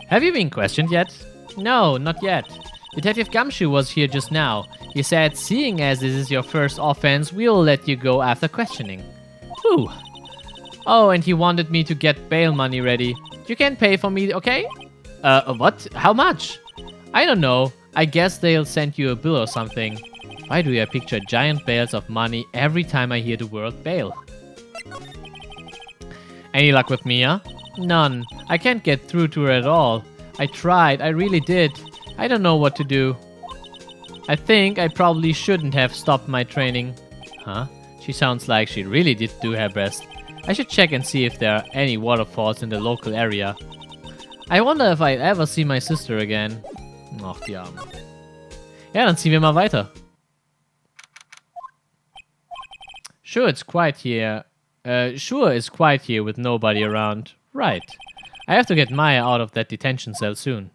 Have you been questioned yet? No, not yet. Detective Gumshoe was here just now. He said, seeing as this is your first offense, we'll let you go after questioning. Whew. Oh, and he wanted me to get bail money ready. You can pay for me, okay? What? How much? I don't know. I guess they'll send you a bill or something. Why do I picture giant bales of money every time I hear the word bail? Any luck with Mia? None. I can't get through to her at all. I tried. I really did. I don't know what to do. I think I probably shouldn't have stopped my training. Huh? She sounds like she really did do her best. I should check and see if there are any waterfalls in the local area. I wonder if I'll ever see my sister again. Ach, die Arme. Ja, dann ziehen wir mal weiter. Sure, it's quiet here. Sure, it's quiet here with nobody around. Right. I have to get Maya out of that detention cell soon.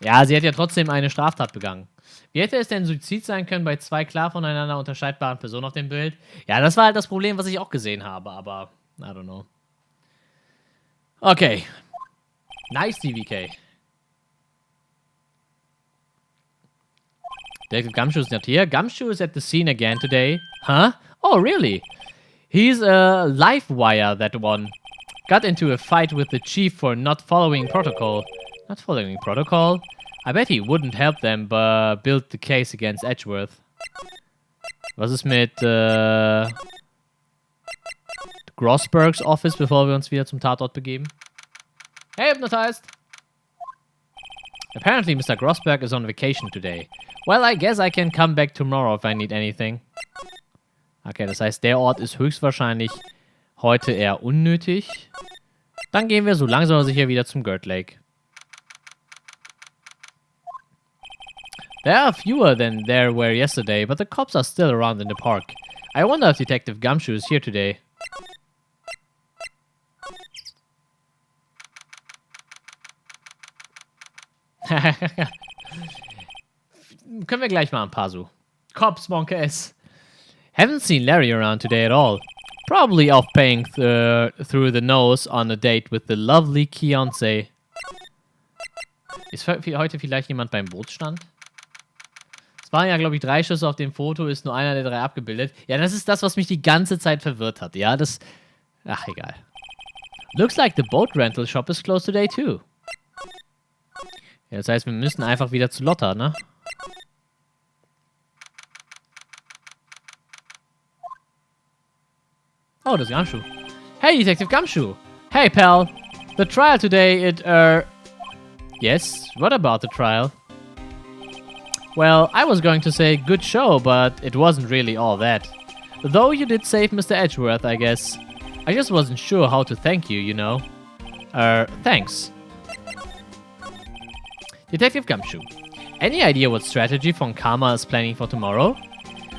Ja, sie hat ja trotzdem eine Straftat begangen. Wie hätte es denn Suizid sein können bei zwei klar voneinander unterscheidbaren Personen auf dem Bild? Ja, das war halt das Problem, was ich auch gesehen habe, aber I don't know. Okay. Nice, DVK. Detective Gumshoe is not here. Gumshoe is at the scene again today. Huh? Oh, really? He's a live wire, that one. Got into a fight with the chief for not following protocol. Not following protocol? I bet he wouldn't help them, but build the case against Edgeworth. Was ist mit Grossbergs Office, bevor wir uns wieder zum Tatort begeben? Hey, hypnotized! Apparently Mr. Grossberg is on vacation today. Well, I guess I can come back tomorrow if I need anything. Okay, das heißt, der Ort ist höchstwahrscheinlich heute eher unnötig. Dann gehen wir so langsam aber sicher wieder zum Gert Lake. There are fewer than there were yesterday, but the cops are still around in the park. I wonder if Detective Gumshoe is here today. Können wir gleich mal ein paar so. Cops, Monka S. Haven't seen Larry around today at all. Probably off paying through the nose on a date with the lovely Fiancé. Ist heute vielleicht jemand beim Bootsstand? Es waren ja, glaube ich, 3 Schüsse auf dem Foto, ist nur einer der 3 abgebildet. Ja, das ist das, was mich die ganze Zeit verwirrt hat. Ja, das... Ach, egal. Looks like the boat rental shop is closed today too. Ja, das heißt, wir müssen einfach wieder zu Lotta, ne? Oh, das ist Gumshoe. Hey, Detective Gumshoe. Hey, pal. The trial today, Yes, what about the trial? Well, I was going to say good show, but it wasn't really all that. Though you did save Mr. Edgeworth, I guess. I just wasn't sure how to thank you, you know. Thanks. Detective Gumshoe. Any idea what strategy Von Karma is planning for tomorrow?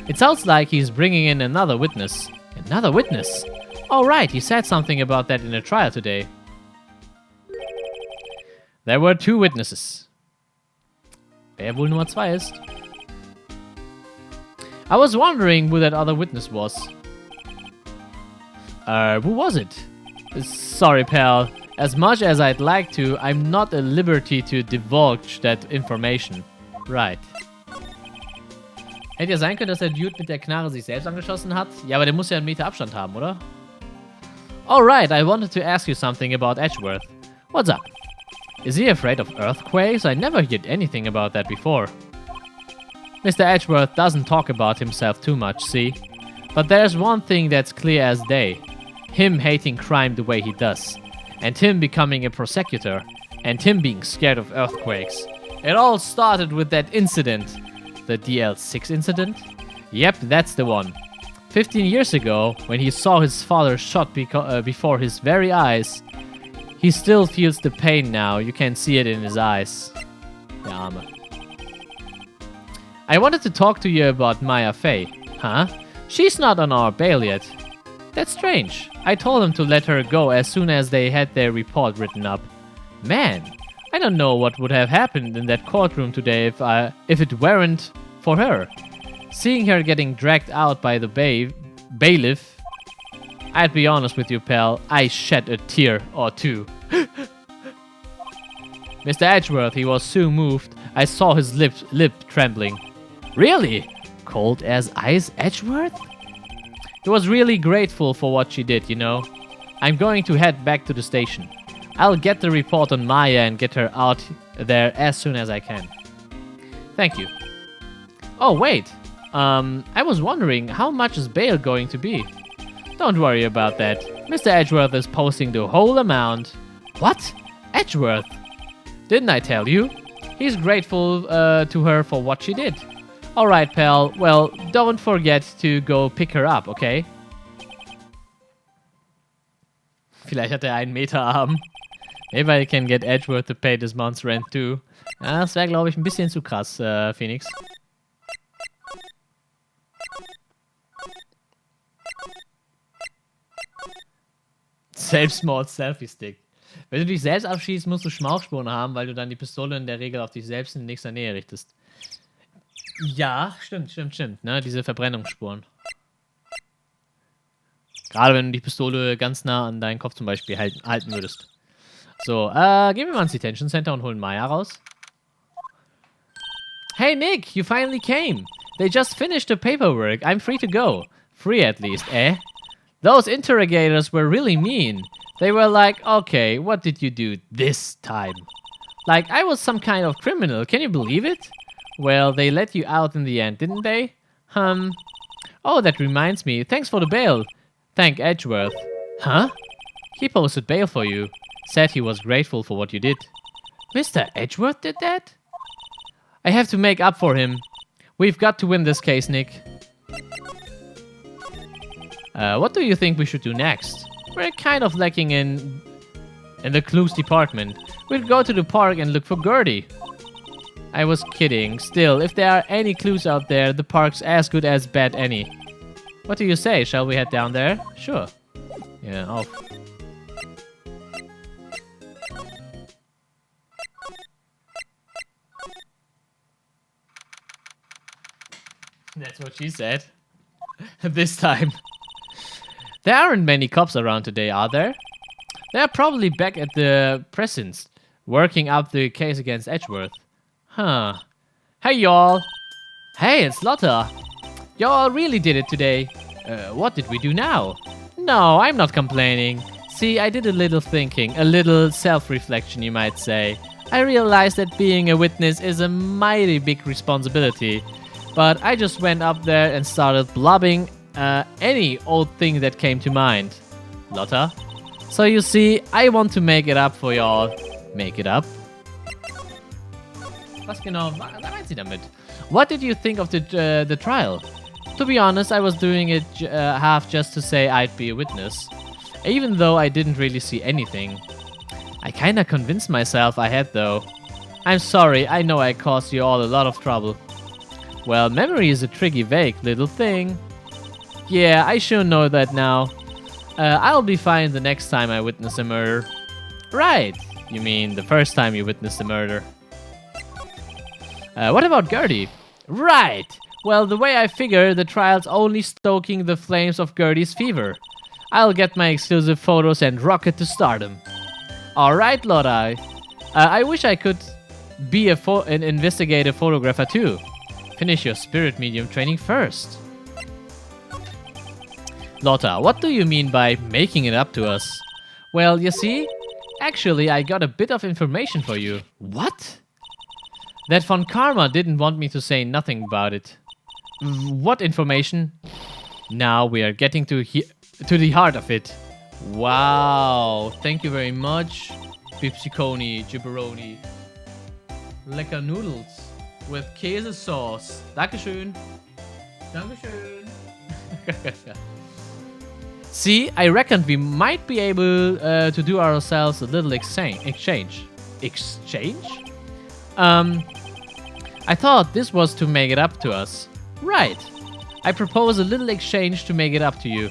It sounds like he's bringing in another witness. Another witness? Oh, right, he said something about that in a trial today. There were 2 witnesses. Wer wohl Nummer 2 ist? I was wondering who that other witness was. Who was it? Sorry, pal. As much as I'd like to, I'm not at liberty to divulge that information. Right. Hätte ja sein können, dass der Dude mit der Knarre sich selbst angeschossen hat. Ja, aber der muss ja 1 Meter Abstand haben, oder? Alright, I wanted to ask you something about Edgeworth. What's up? Is he afraid of earthquakes? I never heard anything about that before. Mr. Edgeworth doesn't talk about himself too much, see? But there's one thing that's clear as day. Him hating crime the way he does. And him becoming a prosecutor. And him being scared of earthquakes. It all started with that incident. The DL6 incident? Yep, that's the one. 15 years ago, when he saw his father shot before his very eyes, he still feels the pain now. You can see it in his eyes. Der Arme. I wanted to talk to you about Maya Fey. Huh? She's not on our bail yet. That's strange. I told them to let her go as soon as they had their report written up. Man, I don't know what would have happened in that courtroom today if it weren't for her. Seeing her getting dragged out by the bailiff, I'd be honest with you, pal, I shed a tear or two. Mr. Edgeworth, he was so moved, I saw his lip trembling. Really? Cold as ice, Edgeworth? He was really grateful for what she did, you know. I'm going to head back to the station. I'll get the report on Maya and get her out there as soon as I can. Thank you. Oh, wait. I was wondering, how much is bail going to be? Don't worry about that. Mr. Edgeworth is posting the whole amount. What? Edgeworth? Didn't I tell you? He's grateful to her for what she did. Alright, pal. Well, don't forget to go pick her up, okay? Vielleicht hat er einen Meterarm. Maybe I can get Edgeworth to pay this month's rent too. Ja, das wäre, glaube ich, ein bisschen zu krass, Phoenix. Selbstmord Selfie-Stick. Wenn du dich selbst abschießt, musst du Schmauchspuren haben, weil du dann die Pistole in der Regel auf dich selbst in nächster Nähe richtest. Ja, stimmt, ne? Diese Verbrennungsspuren. Gerade wenn du die Pistole ganz nah an deinen Kopf zum Beispiel halten würdest. So, gehen wir mal ins Detention Center und holen Maya raus. Hey Nick, you finally came. They just finished the paperwork. I'm free to go. Free at least, eh? Those interrogators were really mean. They were like, okay, what did you do this time? Like, I was some kind of criminal. Can you believe it? Well, they let you out in the end, didn't they? Oh, that reminds me. Thanks for the bail. Thank Edgeworth. Huh? He posted bail for you. Said he was grateful for what you did. Mr. Edgeworth did that? I have to make up for him. We've got to win this case, Nick. What do you think we should do next? We're kind of lacking in the clues department. We'll go to the park and look for Gertie. I was kidding. Still, if there are any clues out there, the park's as good as bad any. What do you say? Shall we head down there? Sure. Yeah, off. That's what she said. This time. There aren't many cops around today, are there? They're probably back at the precinct, working up the case against Edgeworth. Huh. Hey, y'all. Hey, it's Lotta. Y'all really did it today. What did we do now? No, I'm not complaining. See, I did a little thinking, a little self-reflection, you might say. I realized that being a witness is a mighty big responsibility. But I just went up there and started blubbing any old thing that came to mind. Lotta? So you see, I want to make it up for y'all. Make it up? Was genau meint sie damit? What did you think of the trial? To be honest, I was doing it half just to say I'd be a witness. Even though I didn't really see anything. I kinda convinced myself I had though. I'm sorry, I know I caused you all a lot of trouble. Well, memory is a tricky, vague little thing. Yeah, I sure know that now. I'll be fine the next time I witness a murder. Right. You mean the first time you witnessed a murder. What about Gertie? Right. Well, the way I figure, the trial's only stoking the flames of Gertie's fever. I'll get my exclusive photos and rocket to stardom. Alright, Lotta. I wish I could be an investigative photographer too. Finish your spirit medium training first. Lotta, what do you mean by making it up to us? Well, you see, actually I got a bit of information for you. What? That Von Karma didn't want me to say nothing about it. What information? Now we are getting to the heart of it. Wow, thank you very much. Bipsiconi, Gibberoni. Lecker Noodles. With Käse sauce. Dankeschön. Dankeschön. See, I reckon we might be able to do ourselves a little exchange. Exchange? I thought this was to make it up to us. Right. I propose a little exchange to make it up to you.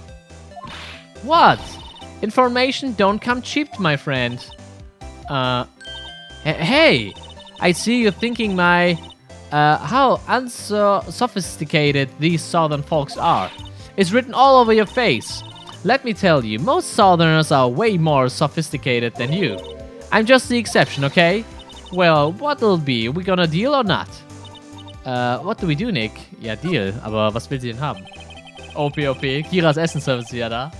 What? Information don't come cheap, my friend. Hey, I see you're thinking my how unsophisticated these southern folks are. It's written all over your face. Let me tell you, most southerners are way more sophisticated than you. I'm just the exception, okay? Well, what'll be? We gonna deal or not? What do we do, Nick? Ja, Deal. Aber was will sie denn haben? OP. Kiras Essensservice ist wieder da.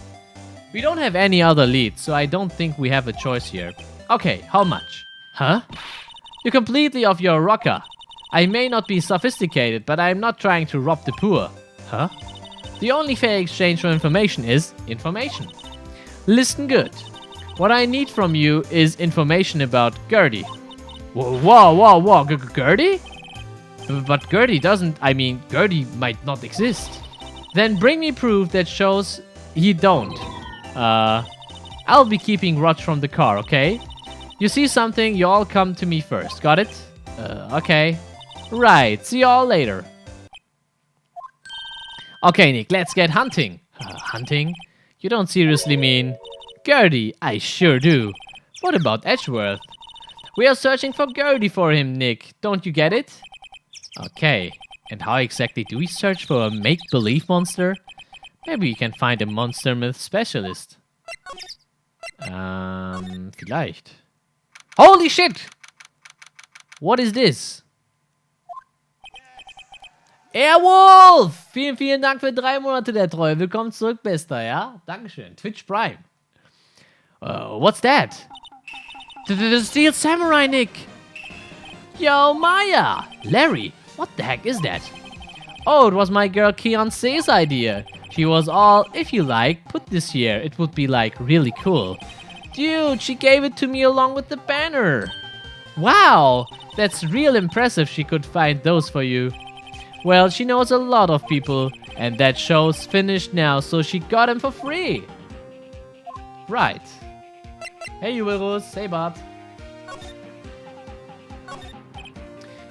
We don't have any other leads, so I don't think we have a choice here. Okay, how much? Huh? You're completely off your rocker. I may not be sophisticated, but I'm not trying to rob the poor. Huh? The only fair exchange for information is information. Listen good. What I need from you is information about Gertie. Whoa. Gertie? But Gertie doesn't... I mean, Gertie might not exist. Then bring me proof that shows he don't. I'll be keeping Rog from the car, okay? You see something, you all come to me first. Got it? Okay. Right, see you all later. Okay, Nick, let's get hunting. Hunting? You don't seriously mean... Gertie, I sure do. What about Edgeworth? We are searching for Gertie for him, Nick. Don't you get it? Okay. And how exactly do we search for a make-believe monster? Maybe we can find a monster myth specialist. Vielleicht. Holy shit! What is this? Airwolf! Vielen Dank für 3 Monate der Treue. Willkommen zurück, Bester, ja? Dankeschön. Twitch Prime. What's that? The Steel Samurai, Nick! Yo, Maya! Larry, what the heck is that? Oh, it was my girl Keonce's idea. She was all, if you like, put this here. It would be like really cool. Dude, she gave it to me along with the banner. Wow, that's real impressive she could find those for you. Well, she knows a lot of people, and that show's finished now, so she got him for free. Right. Hey, Uberus. Hey, Bart.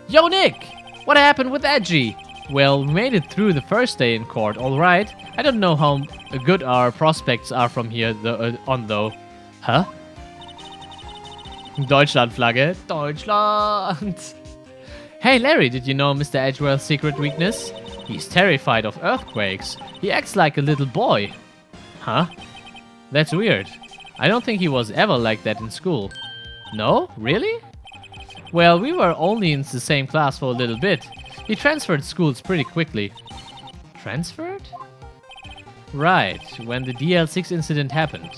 Yo, Nick! What happened with Edgy? Well, we made it through the first day in court, alright. I don't know how good our prospects are from here on, though. Huh? Deutschland-Flagge. Deutschland! Hey, Larry, did you know Mr. Edgeworth's secret weakness? He's terrified of earthquakes. He acts like a little boy. Huh? That's weird. I don't think he was ever like that in school. No? Really? Well, we were only in the same class for a little bit. He transferred schools pretty quickly. Transferred? Right, when the DL6 incident happened.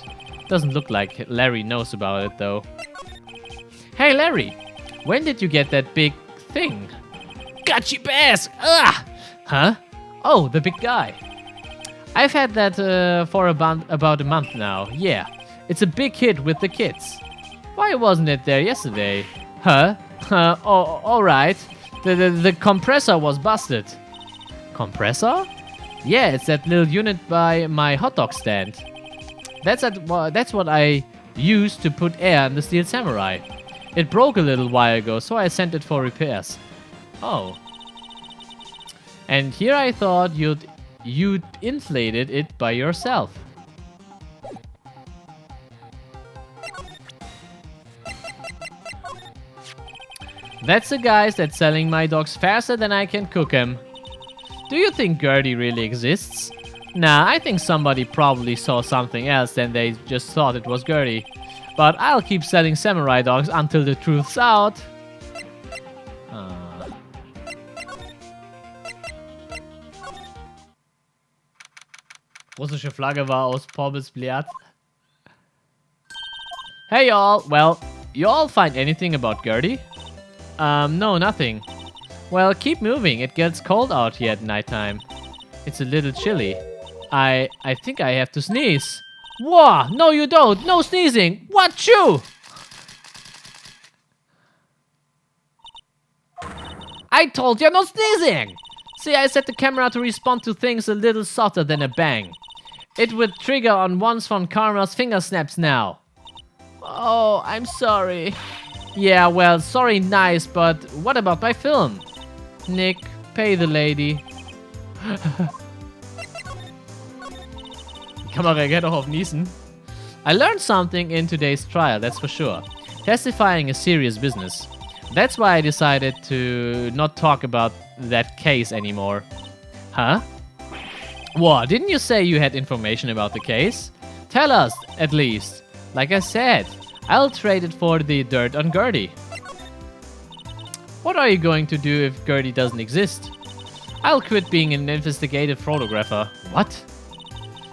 Doesn't look like Larry knows about it, though. Hey, Larry! When did you get that big thing? Gotcha, bass! Ah! Huh? Oh, the big guy. I've had that for about a month now. Yeah, it's a big hit with the kids. Why wasn't it there yesterday? Huh? Oh, alright. The compressor was busted. Compressor? Yeah, it's that little unit by my hot dog stand. That's what I used to put air in the Steel Samurai. It broke a little while ago, so I sent it for repairs. Oh. And here I thought you'd inflated it by yourself. That's the guys that's selling my dogs faster than I can cook them. Do you think Gertie really exists? Nah, I think somebody probably saw something else than they just thought it was Gertie. But I'll keep selling samurai dogs until the truth's out. Russische Flagge war aus Pommes Blärt. Hey y'all, well, you all find anything about Gertie? No, nothing. Well, keep moving, it gets cold out here at nighttime. It's a little chilly. I think I have to sneeze. Whoa, no you don't, no sneezing, what you? I told you no sneezing! See, I set the camera to respond to things a little softer than a bang. It would trigger on ones from Karma's finger snaps now. Oh, I'm sorry. Yeah, well, sorry nice, but what about my film? Nick, pay the lady. Die Kamera reagiert auch auf Niesen. I learned something in today's trial, that's for sure. Testifying is serious business. That's why I decided to not talk about that case anymore. Huh? What? Didn't you say you had information about the case? Tell us, at least. Like I said, I'll trade it for the dirt on Gertie. What are you going to do if Gertie doesn't exist? I'll quit being an investigative photographer. What?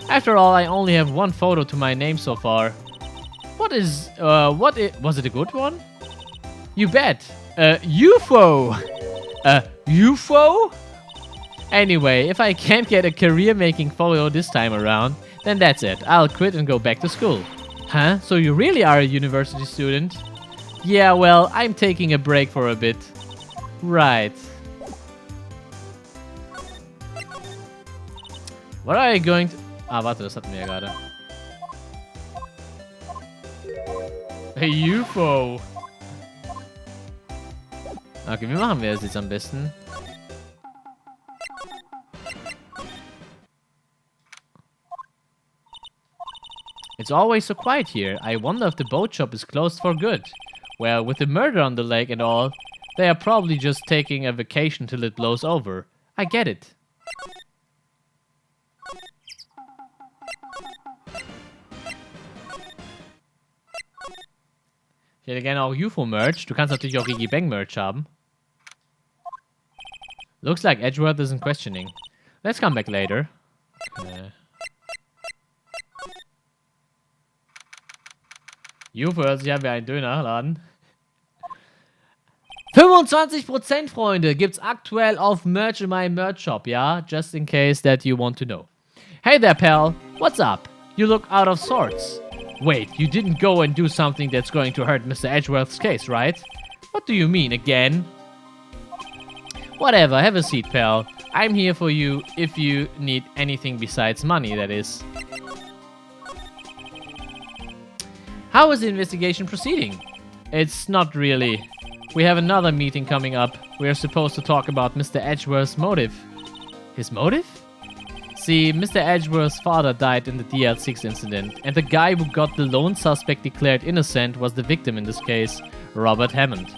After all, I only have one photo to my name so far. Was it a good one? You bet. UFO! UFO? Anyway, if I can't get a career-making photo this time around, then that's it. I'll quit and go back to school. Huh? So you really are a university student? Yeah, well, I'm taking a break for a bit. Right. What are you going to... Ah, warte, das hatten wir ja gerade. Hey, UFO. Okay, wie machen wir das jetzt am besten? It's always so quiet here. I wonder if the boat shop is closed for good. Well, with the murder on the lake and all, they are probably just taking a vacation till it blows over. I get it. Ich hätte gerne auch UFO-Merch. Du kannst natürlich auch Gigi Bang-Merch haben. Looks like Edgeworth isn't questioning. Let's come back later. Okay. UFO hört sich an wie ein Dönerladen. 25%, Freunde, gibt's aktuell auf Merch in meinem Merch-Shop, ja? Just in case that you want to know. Hey there, pal. What's up? You look out of sorts. Wait, you didn't go and do something that's going to hurt Mr. Edgeworth's case, right? What do you mean, again? Whatever, have a seat, pal. I'm here for you if you need anything besides money, that is. How is the investigation proceeding? It's not really. We have another meeting coming up. We are supposed to talk about Mr. Edgeworth's motive. His motive? See, Mr. Edgeworth's father died in the DL6 incident, and the guy who got the lone suspect declared innocent was the victim in this case, Robert Hammond.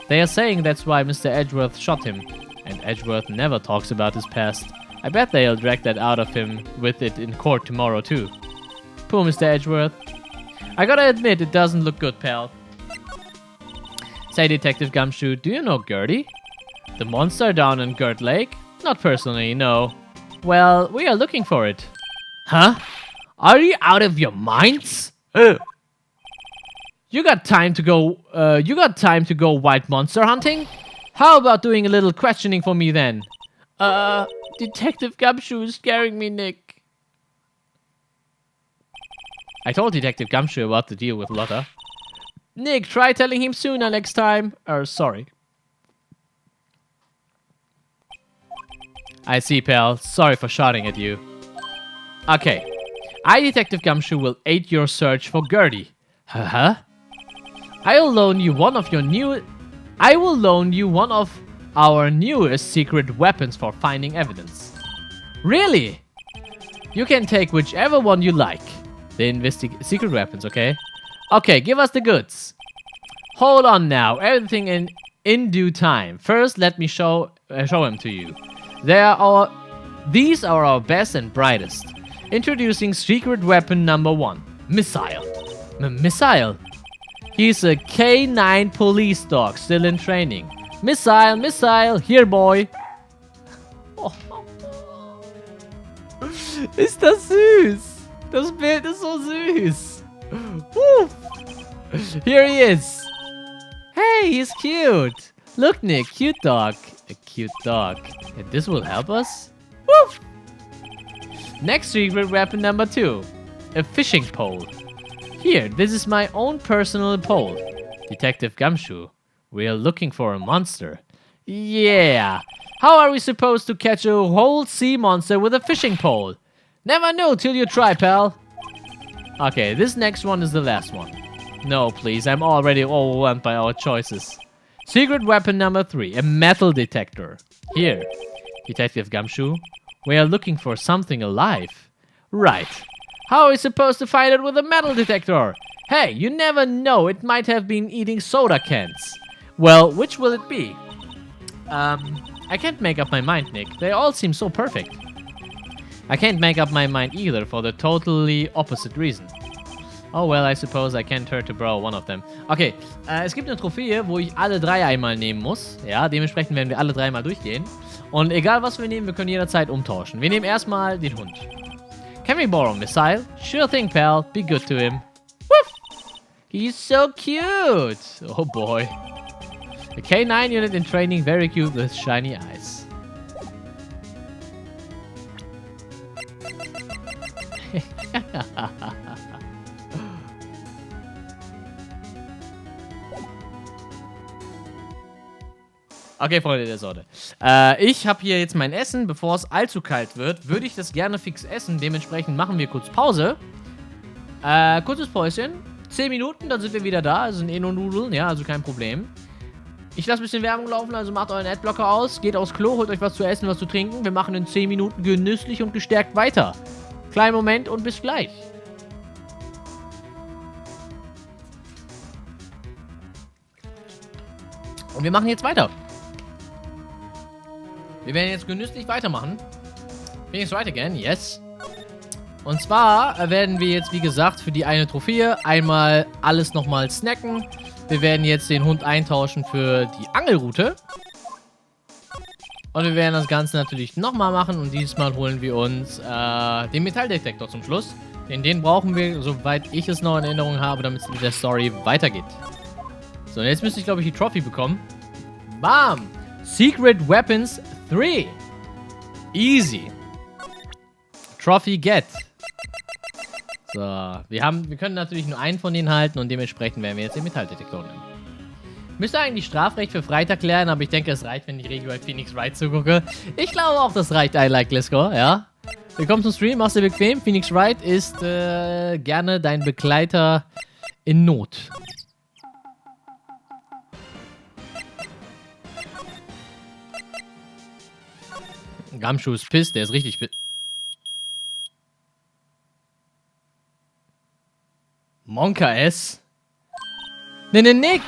They are saying that's why Mr. Edgeworth shot him, and Edgeworth never talks about his past. I bet they'll drag that out of him with it in court tomorrow too. Poor Mr. Edgeworth. I gotta admit, it doesn't look good, pal. Say, Detective Gumshoe, do you know Gertie? The monster down in Gert Lake? Not personally, no. Well, we are looking for it. Huh? Are you out of your minds? You got time to go white monster hunting? How about doing a little questioning for me then? Detective Gumshoe is scaring me, Nick. I told Detective Gumshoe about the deal with Lotta. Nick, try telling him sooner next time. Sorry. I see, pal. Sorry for shouting at you. Okay. I, Detective Gumshoe, will aid your search for Gertie. Huh? I will loan you one of our newest secret weapons for finding evidence. Really? You can take whichever one you like. The secret weapons, okay? Okay, give us the goods. Hold on now. Everything in due time. First, let me show them to you. These are our best and brightest. Introducing secret weapon number 1. Missile. Missile? He's a K9 police dog, still in training. Missile, here boy. Oh. Ist das süß. Das Bild ist so süß. Here he is. Hey, he's cute. Look, Nick, cute dog. A cute dog. And this will help us? Woof! Next secret weapon number 2. A fishing pole. Here, this is my own personal pole. Detective Gumshoe, we are looking for a monster. Yeah. How are we supposed to catch a whole sea monster with a fishing pole? Never know till you try, pal. Okay, this next one is the last one. No, please, I'm already overwhelmed by our choices. Secret weapon number 3, a metal detector. Here, Detective Gumshoe, we are looking for something alive. Right. How are we supposed to find it with a metal detector? Hey, you never know, it might have been eating soda cans. Well, which will it be? I can't make up my mind, Nick. They all seem so perfect. I can't make up my mind either for the totally opposite reason. Oh well, I suppose I can't hurt to borrow one of them. Okay, es gibt eine Trophäe, wo ich alle 3 einmal nehmen muss. Ja, dementsprechend werden wir alle 3 mal durchgehen. Und egal was wir nehmen, wir können jederzeit umtauschen. Wir nehmen erstmal den Hund. Can we borrow Missile? Sure thing, pal. Be good to him. Woof! He's so cute! Oh boy. A K9 unit in training, very cute with shiny eyes. Okay, Freunde der Sorte. Ich habe hier jetzt mein Essen. Bevor es allzu kalt wird, würde ich das gerne fix essen. Dementsprechend machen wir kurz Pause. Kurzes Päuschen. 10 Minuten, dann sind wir wieder da. Das sind eh nur Nudeln, ja, also kein Problem. Ich lasse ein bisschen Werbung laufen, also macht euren Adblocker aus. Geht aufs Klo, holt euch was zu essen, was zu trinken. Wir machen in 10 Minuten genüsslich und gestärkt weiter. Kleinen Moment und bis gleich. Und wir machen jetzt weiter. Wir werden jetzt genüsslich weitermachen. Phoenix Wright again, yes. Und zwar werden wir jetzt, wie gesagt, für die eine Trophäe einmal alles nochmal snacken. Wir werden jetzt den Hund eintauschen für die Angelroute. Und wir werden das Ganze natürlich nochmal machen. Und diesmal holen wir uns den Metalldetektor zum Schluss. Denn den brauchen wir, soweit ich es noch in Erinnerung habe, damit es mit der Story weitergeht. So, und jetzt müsste ich, glaube ich, die Trophy bekommen. Bam! Secret Weapons 3. Easy. Trophy get. So, wir können natürlich nur einen von denen halten und dementsprechend werden wir jetzt den Metalldetektor nehmen. Müsste eigentlich Strafrecht für Freitag klären, aber ich denke, es reicht, wenn ich regelmäßig bei Phoenix Wright zugucke. Ich glaube auch, das reicht. I like Glisco, ja. Willkommen zum Stream, mach's dir bequem. Phoenix Wright ist gerne dein Begleiter in Not. Gumshoe ist piss, der ist richtig piss. Monka S. Nick!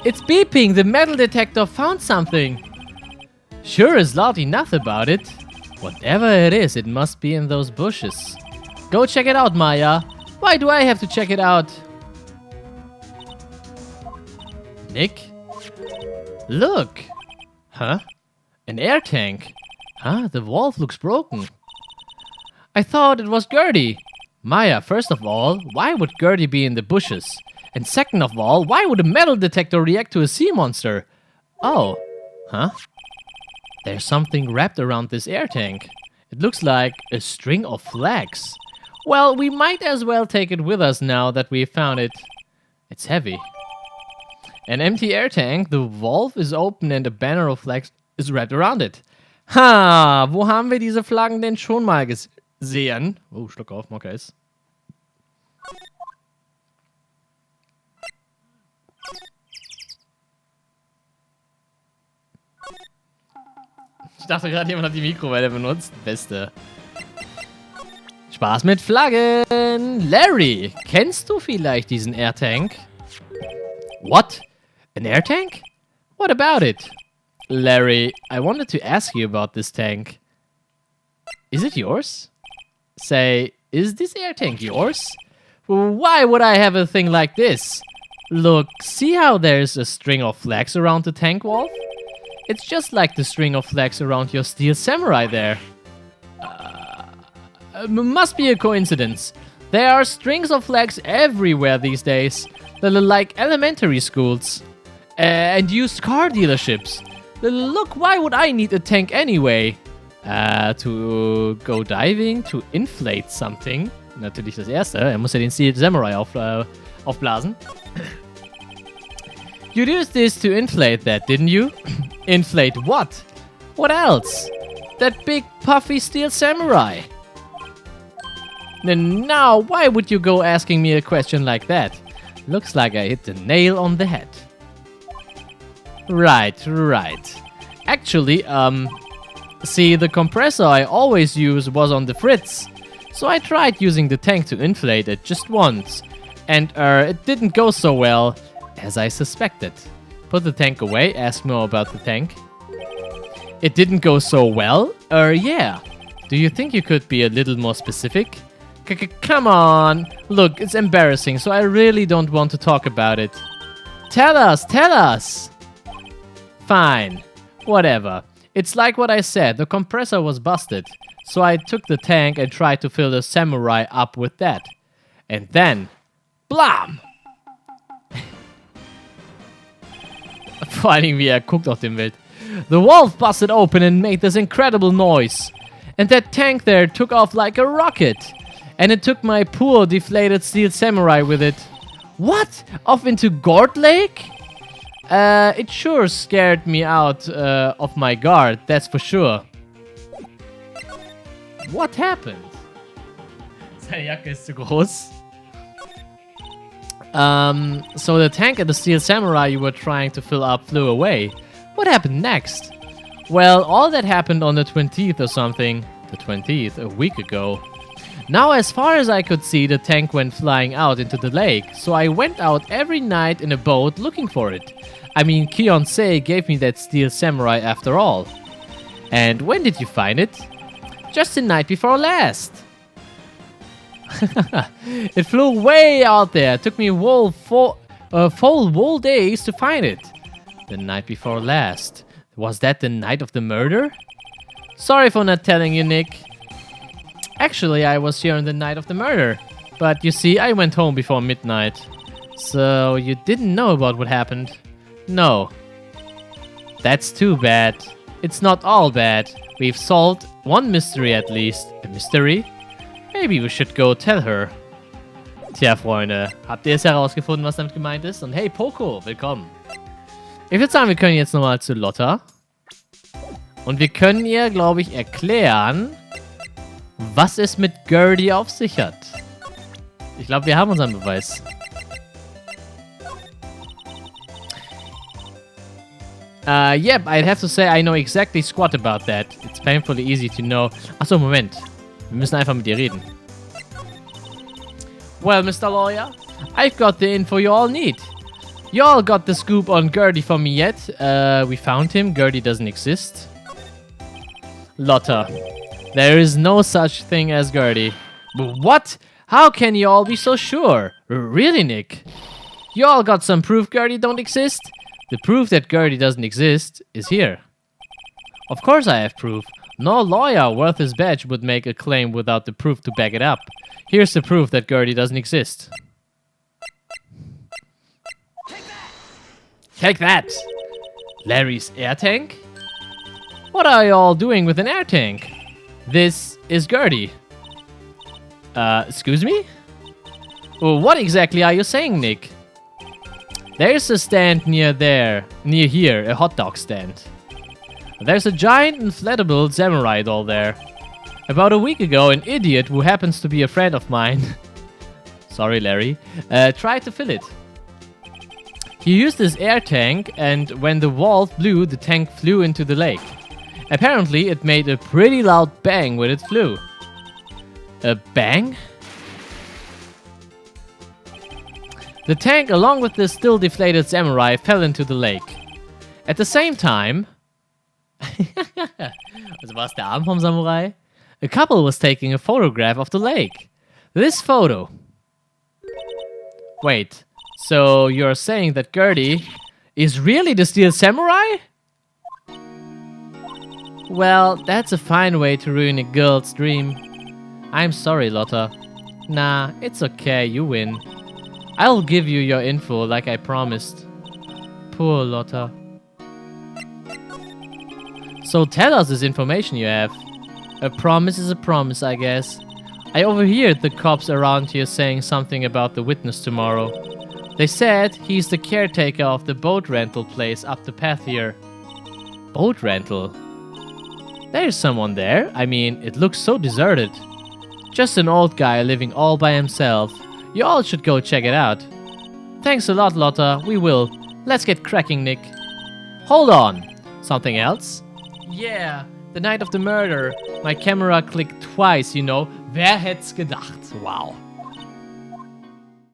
It's beeping! The metal detector found something! Sure is not enough about it. Whatever it is, it must be in those bushes. Go check it out, Maya. Why do I have to check it out? Nick? Look! Huh? An air tank. Huh? The valve looks broken. I thought it was Gertie. Maya, first of all, why would Gertie be in the bushes? And second of all, why would a metal detector react to a sea monster? Oh. Huh? There's something wrapped around this air tank. It looks like a string of flags. Well, we might as well take it with us now that we found it. It's heavy. An empty air tank, the valve is open and a banner of flags is wrapped around it. Ha, wo haben wir diese Flaggen denn schon mal gesehen? Oh, Schluck auf, okay. Ich dachte gerade, jemand hat die Mikrowelle benutzt. Beste. Spaß mit Flaggen. Larry, kennst du vielleicht diesen Air Tank? What? An air tank? What about it? Larry, I wanted to ask you about this tank. Is it yours? Say, is this air tank yours? Why would I have a thing like this? Look, see how there's a string of flags around the tank wall? It's just like the string of flags around your steel samurai there. Must be a coincidence. There are strings of flags everywhere these days. They're like elementary schools. And used car dealerships. Look, why would I need a tank anyway? To go diving, to inflate something. Natürlich das erste. Er muss ja den Steel Samurai aufblasen. You used this to inflate that, didn't you? Inflate what? What else? That big puffy Steel Samurai. Now, why would you go asking me a question like that? Looks like I hit the nail on the head. Right. Actually, see, the compressor I always use was on the fritz. So I tried using the tank to inflate it just once. And, it didn't go so well, as I suspected. Put the tank away. Ask more about the tank. It didn't go so well? Yeah. Do you think you could be a little more specific? Come on. Look, it's embarrassing, so I really don't want to talk about it. Tell us, tell us. Fine. Whatever. It's like what I said, the compressor was busted. So I took the tank and tried to fill the samurai up with that. And then, blam! Vor allen Dingen, wie guckt auf dem Bild. The valve busted open and made this incredible noise. And that tank there took off like a rocket. And it took my poor deflated steel samurai with it. What? Off into Gord Lake? It sure scared me out of my guard, that's for sure. What happened? Seine Jacke ist zu groß. So the tank and the steel samurai you were trying to fill up flew away. What happened next? Well, all that happened on the 20th or something. The 20th, a week ago. Now, as far as I could see, the tank went flying out into the lake, so I went out every night in a boat looking for it. I mean, Kiyonsei gave me that steel samurai after all. And when did you find it? Just the night before last. It flew way out there. It took me full whole days to find it. The night before last. Was that the night of the murder? Sorry for not telling you, Nick. Actually, I was here on the night of the murder. But you see, I went home before midnight. So you didn't know about what happened? No. That's too bad. It's not all bad. We've solved one mystery at least. A mystery? Maybe we should go tell her. Tja, Freunde. Habt ihr es herausgefunden, was damit gemeint ist? Und hey, Poco, willkommen. Ich würde sagen, wir können jetzt nochmal zu Lotta. Und wir können ihr, glaube ich, erklären, was es mit Gertie auf sich hat. Ich glaube, wir haben unseren Beweis. Yep, I'd have to say I know exactly squat about that. It's painfully easy to know. Achso, Moment. Wir müssen einfach mit ihr reden. Well, Mr. Lawyer, I've got the info you all need. You all got the scoop on Gertie from me yet? We found him. Gertie doesn't exist. Lotta. There is no such thing as Gertie. What? How can you all be so sure? Really, Nick? You all got some proof Gertie don't exist? The proof that Gertie doesn't exist is here. Of course I have proof. No lawyer worth his badge would make a claim without the proof to back it up. Here's the proof that Gertie doesn't exist. Take that! Larry's air tank? What are you all doing with an air tank? This is Gertie. Excuse me? Well, what exactly are you saying, Nick? There's a stand near here, a hot dog stand. There's a giant inflatable samurai doll there. About a week ago, an idiot who happens to be a friend of mine, sorry Larry, tried to fill it. He used his air tank, and when the valve blew, the tank flew into the lake. Apparently, it made a pretty loud bang when it flew. A bang? The tank, along with the still deflated samurai, fell into the lake. At the same time... Also war es der Arm vom Samurai? A couple was taking a photograph of the lake. This photo. Wait, so you're saying that Gertie is really the steel samurai? Well, that's a fine way to ruin a girl's dream. I'm sorry, Lotta. Nah, it's okay, you win. I'll give you your info like I promised. Poor Lotta. So tell us this information you have. A promise is a promise, I guess. I overheard the cops around here saying something about the witness tomorrow. They said he's the caretaker of the boat rental place up the path here. Boat rental? There's someone there. I mean, it looks so deserted. Just an old guy living all by himself. You all should go check it out. Thanks a lot, Lotta. We will. Let's get cracking, Nick. Hold on. Something else? Yeah, the night of the murder. My camera clicked twice, you know. Wer hätt's gedacht? Wow.